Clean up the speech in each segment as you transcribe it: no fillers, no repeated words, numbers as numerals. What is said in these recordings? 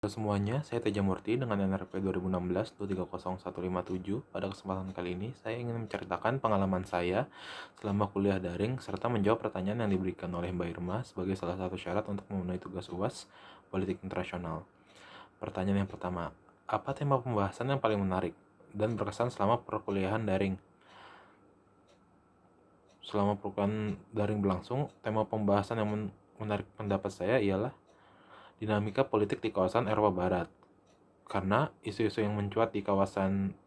Halo semuanya, saya Teja Murti dengan NRP 2016-230-157. Pada kesempatan kali ini, saya ingin menceritakan pengalaman saya selama kuliah daring serta menjawab pertanyaan yang diberikan oleh Mbak Irma sebagai salah satu syarat untuk memenuhi tugas UAS Politik Internasional. Pertanyaan yang pertama, apa tema pembahasan yang paling menarik dan berkesan selama perkuliahan daring? Selama perkuliahan daring berlangsung, tema pembahasan yang menarik pendapat saya ialah dinamika politik di kawasan Eropa Barat. Karena isu-isu yang mencuat di kawasan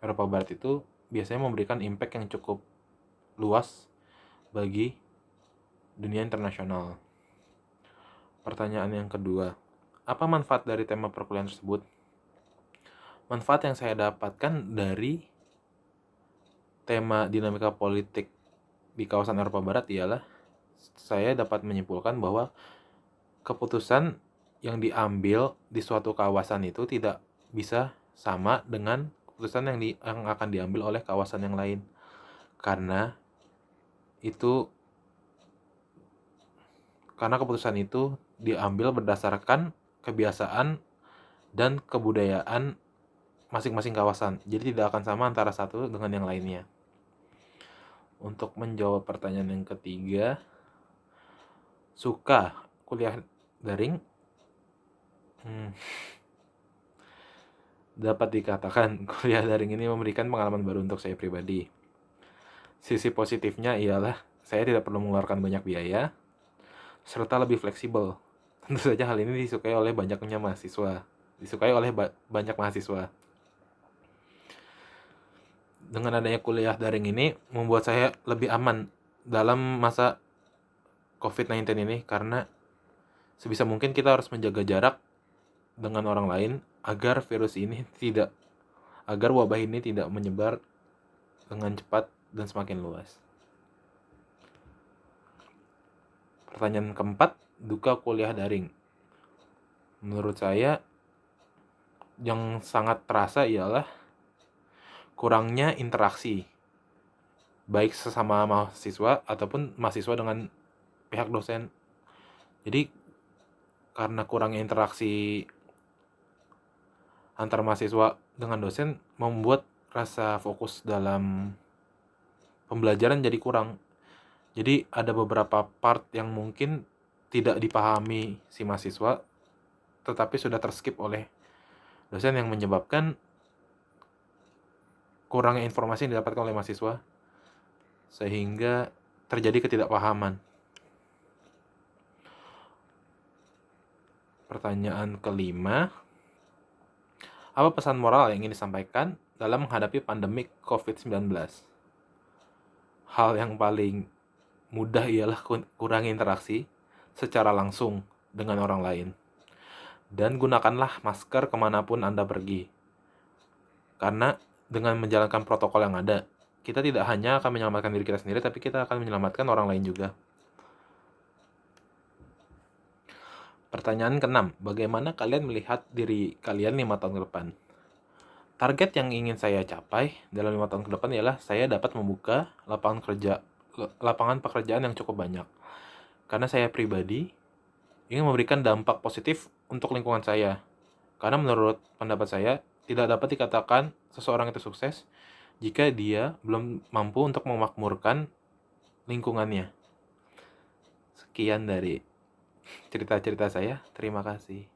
Eropa Barat itu biasanya memberikan impact yang cukup luas bagi dunia internasional. Pertanyaan yang kedua, apa manfaat dari tema perkuliahan tersebut? Manfaat yang saya dapatkan dari tema dinamika politik di kawasan Eropa Barat ialah saya dapat menyimpulkan bahwa keputusan yang diambil di suatu kawasan itu tidak bisa sama dengan keputusan yang akan diambil oleh kawasan yang lain, karena keputusan itu diambil berdasarkan kebiasaan dan kebudayaan masing-masing kawasan, jadi tidak akan sama antara satu dengan yang lainnya. Untuk menjawab pertanyaan yang ketiga, suka kuliah daring? Dapat dikatakan kuliah daring ini memberikan pengalaman baru untuk saya pribadi. Sisi positifnya ialah saya tidak perlu mengeluarkan banyak biaya, serta lebih fleksibel. Tentu saja hal ini disukai oleh banyak mahasiswa. Dengan adanya kuliah daring ini membuat saya lebih aman dalam masa COVID-19 ini, karena sebisa mungkin kita harus menjaga jarak dengan orang lain agar wabah ini tidak menyebar dengan cepat dan semakin luas. Pertanyaan keempat, duka kuliah daring. Menurut saya yang sangat terasa ialah kurangnya interaksi, baik sesama mahasiswa ataupun mahasiswa dengan pihak dosen. Jadi karena kurangnya interaksi antar mahasiswa dengan dosen membuat rasa fokus dalam pembelajaran jadi kurang. Jadi ada beberapa part yang mungkin tidak dipahami si mahasiswa tetapi sudah terskip oleh dosen, yang menyebabkan kurangnya informasi yang didapatkan oleh mahasiswa sehingga terjadi ketidakpahaman. Pertanyaan kelima, apa pesan moral yang ingin disampaikan dalam menghadapi pandemi COVID-19? Hal yang paling mudah ialah kurangi interaksi secara langsung dengan orang lain. Dan gunakanlah masker kemanapun Anda pergi. Karena dengan menjalankan protokol yang ada, kita tidak hanya akan menyelamatkan diri kita sendiri, tapi kita akan menyelamatkan orang lain juga. Pertanyaan keenam, bagaimana kalian melihat diri kalian 5 tahun ke depan? Target yang ingin saya capai dalam 5 tahun ke depan ialah saya dapat membuka lapangan pekerjaan yang cukup banyak. Karena saya pribadi ingin memberikan dampak positif untuk lingkungan saya. Karena menurut pendapat saya, tidak dapat dikatakan seseorang itu sukses jika dia belum mampu untuk memakmurkan lingkungannya. Sekian dari cerita-cerita saya. Terima kasih.